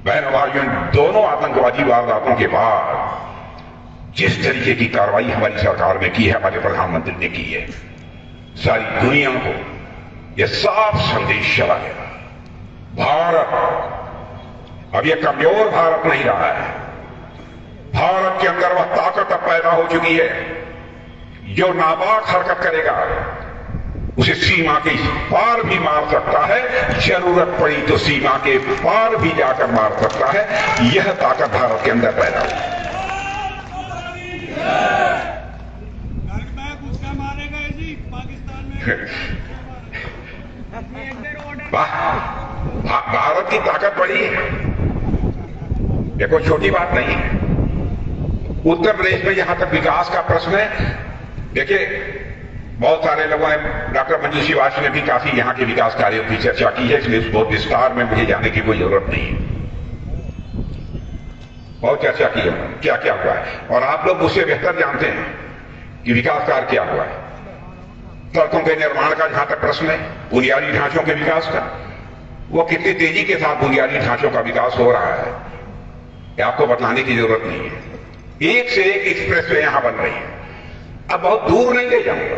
बहनों भाइयों, दोनों आतंकवादी वारदातों के बाद जिस तरीके की कार्रवाई हमारी सरकार ने की है, हमारे प्रधानमंत्री ने की है, सारी दुनिया को यह साफ संदेश चला गया, भारत अब यह कमजोर भारत नहीं रहा है। भारत के अंदर वह ताकत अब पैदा हो चुकी है जो नापाक हरकत करेगा उसे सीमा के पार भी मार सकता है, जरूरत पड़ी तो सीमा के पार भी जाकर मार सकता है। यह ताकत भारत के अंदर पैदा हुई। भारत की ताकत बड़ी है, यह कोई छोटी बात नहीं है। उत्तर प्रदेश में यहां तक विकास का प्रश्न है, देखिए बहुत सारे लोगों ने, डॉक्टर मंजू श्रीवास्तव ने भी काफी यहां के विकास कार्यों की चर्चा की है, इसलिए बहुत विस्तार में मुझे जाने की कोई जरूरत नहीं है। बहुत चर्चा की है क्या क्या हुआ है, और आप लोग मुझसे बेहतर जानते हैं कि विकास कार्य क्या हुआ है। सड़कों के निर्माण का जहां तक प्रश्न है, बुनियादी ढांचों के विकास का, वो कितनी तेजी के साथ बुनियादी ढांचों का विकास हो रहा है, ये आपको बताने की जरूरत नहीं है। एक से एक एक्सप्रेसवे यहां बन रही है। अब बहुत दूर नहीं ले जाऊंगा,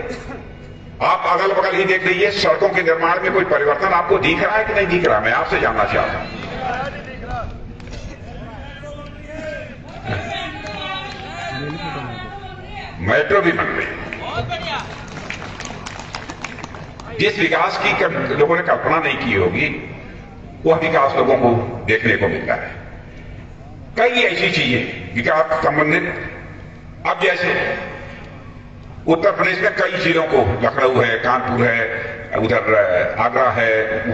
आप अगल बगल ही देख लीजिए, सड़कों के निर्माण में कोई परिवर्तन आपको दिख रहा है कि नहीं दिख रहा? मैं आपसे जानना चाहता हूं। मेट्रो भी बन रही है। जिस विकास की लोगों ने कल्पना नहीं की होगी, वह विकास लोगों को देखने को मिलता है। कई ऐसी चीजें विकास संबंधित, अब जैसे उत्तर प्रदेश में कई जिलों को, लखनऊ है, कानपुर है, उधर आगरा है,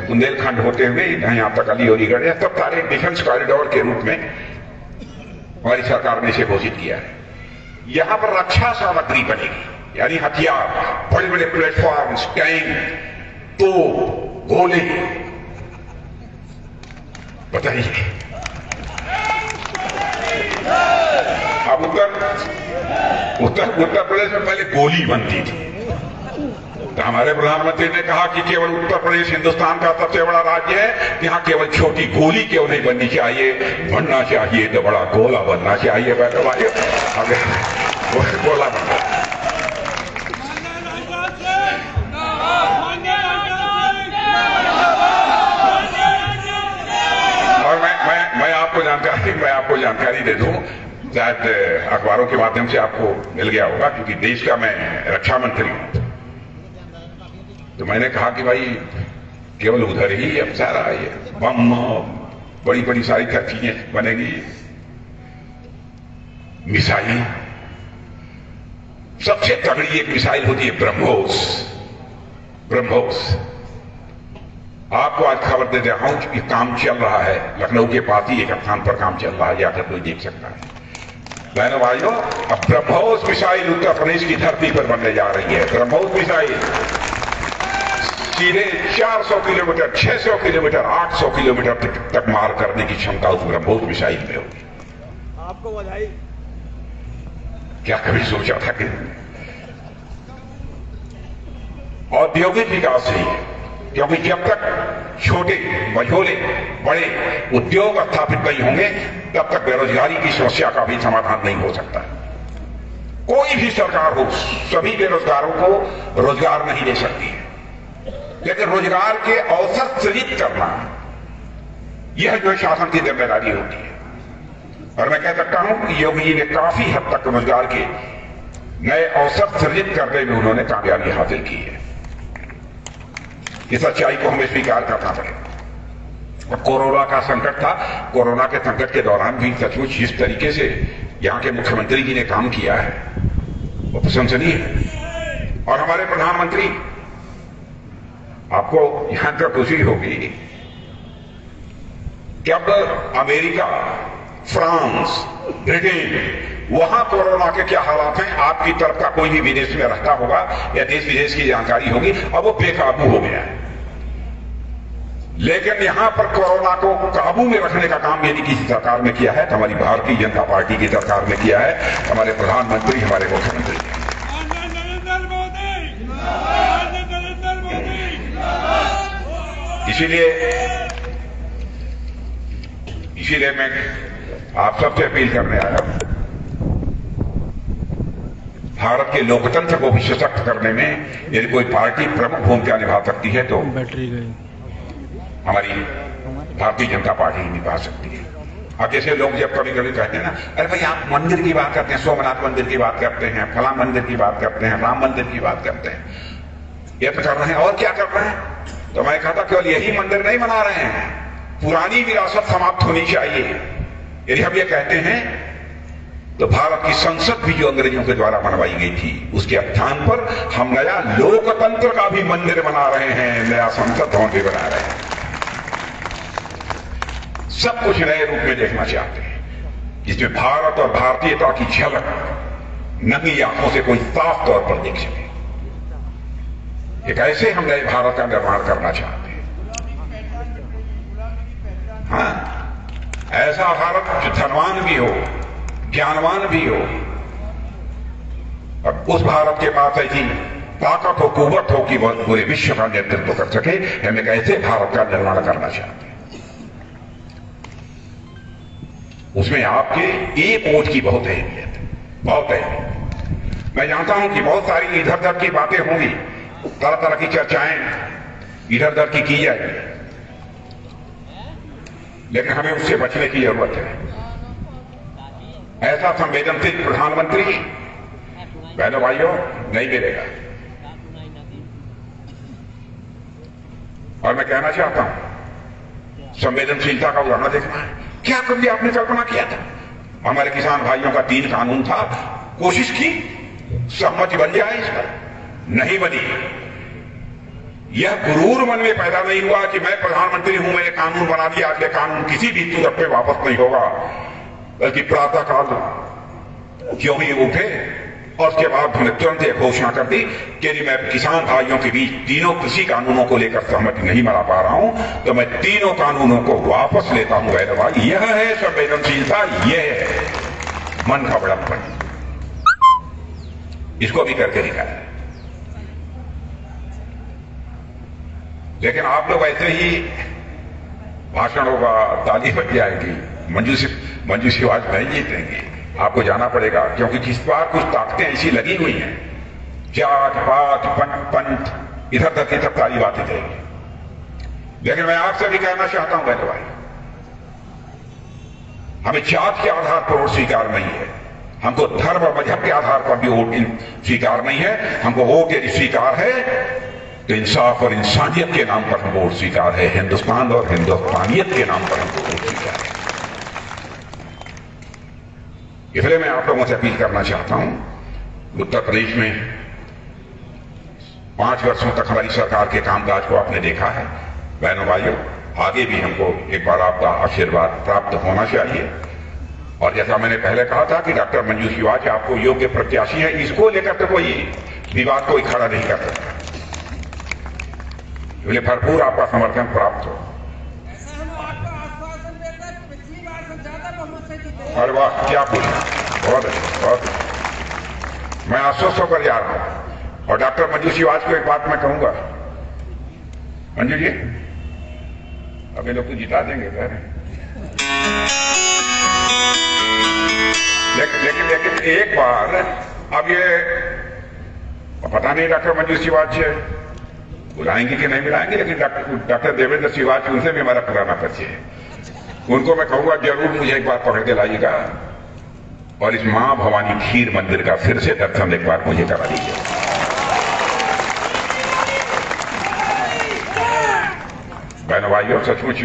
बुंदेलखंड होते हुए यहां तक अलीगढ़ है, सब सारे डिफेंस कॉरिडोर के रूप में हमारी सरकार ने इसे घोषित किया है। यहां पर रक्षा सामग्री बनेगी, यानी हथियार, बड़े बड़े प्लेटफॉर्म, टैंक, तो गोले, बताइए। अब उत्तर प्रदेश में पहले गोली बनती थी, तो हमारे प्रधानमंत्री ने कहा कि केवल उत्तर प्रदेश हिंदुस्तान का सबसे बड़ा राज्य है, यहां केवल छोटी गोली क्यों नहीं बननी चाहिए, बनना चाहिए तो बड़ा गोला बनना चाहिए। बैठो भाइयों, अगर गोला बनना, और मैं आपको जानकारी दे दूं, शायद अखबारों के माध्यम से आपको मिल गया होगा, क्योंकि देश का मैं रक्षा मंत्री हूं, तो मैंने कहा कि भाई केवल उधर ही अब सारा ये बम, बड़ी बड़ी सारी चीजें बनेगी, मिसाइल, सबसे तगड़ी एक मिसाइल होती है ब्रह्मोस। आपको आज खबर दे रहा हूं कि काम चल रहा है, लखनऊ के पास ही एक स्थान पर काम चल रहा है, जाकर कोई देख सकता है। बहनों भाइयों, अब ब्रह्मोस मिसाइल उत्तर प्रदेश की धरती पर बनने जा रही है। ब्रह्मोस मिसाइल सीधे 400 किलोमीटर, 600 किलोमीटर, 800 किलोमीटर तक मार करने की क्षमता उस ब्रह्मोस मिसाइल में होगी। आपको बधाई। क्या कभी सोचा था कि औद्योगिक विकास नहीं है, क्योंकि जब तक छोटे, मझोले, बड़े उद्योग स्थापित नहीं होंगे, तब तक बेरोजगारी की समस्या का भी समाधान नहीं हो सकता। कोई भी सरकार हो, सभी बेरोजगारों को रोजगार नहीं दे सकती है, लेकिन रोजगार के अवसर सृजित करना, यह जो शासन की जिम्मेदारी होती है। और मैं कह सकता हूं कि योगी जी ने काफी हद तक रोजगार के नए अवसर सृजित करने में उन्होंने कामयाबी हासिल की है। इस सच्चाई को हमें स्वीकार करना पड़ेगा। और कोरोना का संकट था, कोरोना के संकट के दौरान भी सचमुच जिस तरीके से यहां के मुख्यमंत्री जी ने काम किया है, वो प्रशंसनीय है। और हमारे प्रधानमंत्री, आपको यहां तक खुशी होगी कि अब अमेरिका, फ्रांस, ब्रिटेन, वहां कोरोना के क्या हालात हैं, आपकी तरफ का कोई भी विदेश में रहता होगा या देश विदेश की जानकारी होगी, अब वो बेकाबू हो गया है। लेकिन यहां पर कोरोना को काबू में रखने का काम यदि किसी सरकार ने किया है तो हमारी भारतीय जनता पार्टी की सरकार ने किया है, हमारे प्रधानमंत्री, हमारे मुख्यमंत्री। इसीलिए मैं आप सबसे अपील करने आया हूं, भारत के लोकतंत्र को भी सशक्त करने में यदि कोई पार्टी प्रमुख भूमिका निभा सकती है तो बैटरी गई हमारी भारतीय जनता पार्टी निभा सकती है। अब जैसे लोग जब कभी कभी कहते हैं ना, अरे भाई आप मंदिर की बात करते हैं, सोमनाथ मंदिर की बात करते हैं, फला मंदिर की बात करते हैं, राम मंदिर की बात करते हैं, ये तो कर रहे हैं और क्या कर रहे हैं। तो मैं कहता केवल यही मंदिर नहीं बना रहे हैं, पुरानी विरासत समाप्त होनी चाहिए। यदि हम ये कहते हैं तो भारत की संसद भी जो अंग्रेजों के द्वारा बनवाई गई थी उसके स्थान पर हम नया लोकतंत्र का भी मंदिर बना रहे हैं, नया संसद भवन भी बना रहे हैं। सब कुछ नए रूप में देखना चाहते हैं, जिसमें भारत और भारतीयता की झलक नंगी आंखों से कोई साफ तौर पर देख सके। एक ऐसे हम नए भारत का निर्माण करना चाहते हैं। हाँ, ऐसा भारत जो धनवान भी हो, ज्ञानवान भी हो, और उस भारत के पास ऐसी ताकत हो, कुव्वत हो कि वह पूरे विश्व का नेतृत्व कर सके। हम एक ऐसे भारत का निर्माण करना चाहते हैं। उसमें आपके एक वोट की बहुत अहमियत है, बहुत अहमियत। मैं जानता हूं कि बहुत सारी इधर उधर की बातें होंगी, तरह तरह की चर्चाएं इधर उधर की जाएगी, लेकिन हमें उससे बचने की जरूरत है। ऐसा संवेदनशील प्रधानमंत्री बहनों भाइयों नहीं मिलेगा। और मैं कहना चाहता हूं, संवेदनशीलता का उदाहरण देखना है। क्या कभी आपने कल्पना किया था हमारे किसान भाइयों का 3 कानून था, कोशिश की सहमति बन जाए इस पर, नहीं बनी। यह गुरूर मन में पैदा नहीं हुआ कि मैं प्रधानमंत्री हूं, मैंने कानून बना दिया, अगले कानून किसी भी सूरत पे वापस नहीं होगा, बल्कि प्रातःकाल क्यों ही उठे और उसके बाद हमने तुरंत यह घोषणा कर दी कि यदि मैं किसान भाइयों के बीच तीनों कृषि कानूनों को लेकर सहमति नहीं बना पा रहा हूं तो मैं तीनों कानूनों को वापस लेता हूं। भाई यह है संवेदनशीलता, यह है मन का बड़प्पन। इसको भी करके दिखाया। लेकिन आप लोग ऐसे ही भाषण होगा, ताली बज जाएगी, मंजू शिवाज नहीं जीतेंगे, आपको जाना पड़ेगा, क्योंकि इस बार कुछ ताकतें ऐसी लगी हुई हैं, जात पात पंथ इधर तक की सब सारी बातें जाएगी। लेकिन मैं आपसे भी कहना चाहता हूं बहनों भाई, हमें जात के आधार पर वोट स्वीकार नहीं है, हमको धर्म और मजहब के आधार पर भी वोट स्वीकार नहीं है। हमको वोट यदि स्वीकार है तो इंसाफ और इंसानियत के नाम पर हम वोट स्वीकार है, हिंदुस्तान और हिंदुस्तानियत के नाम पर हमको वोट स्वीकार है। इसलिए मैं आप लोगों से अपील करना चाहता हूं, उत्तर प्रदेश में 5 वर्षों तक हमारी सरकार के कामकाज को आपने देखा है। बहनों भाइयों, आगे भी हमको एक बार आपका आशीर्वाद प्राप्त होना चाहिए। और जैसा मैंने पहले कहा था कि डॉक्टर मंजू शिवाज आपको योग्य प्रत्याशी है, इसको लेकर तो कोई विवाद कोई खड़ा नहीं कर सकता। इसलिए भरपूर आपका समर्थन प्राप्त हो। अरे वाह, क्या पूछा, बहुत अच्छा, बहुत अच्छा। मैं आश्वस्त होकर जा रहा हूं। और डॉक्टर मंजू शिवाज को एक बात मैं कहूंगा, मंजू जी अभी लोग तो जिता देंगे कह रहे, लेकिन एक बार अब ये पता नहीं डॉक्टर मंजू शिवाज बुलाएंगे कि नहीं बुलाएंगे, लेकिन डॉक्टर देवेंद्र शिवाज उनसे भी हमारा पुराना परिचय है। उनको मैं कहूंगा जरूर मुझे एक बार पकड़ के लाइएगा और इस मां भवानी खीर मंदिर का फिर से दर्शन एक बार मुझे करा दीजिए। बहनों भाइयों, सचमुच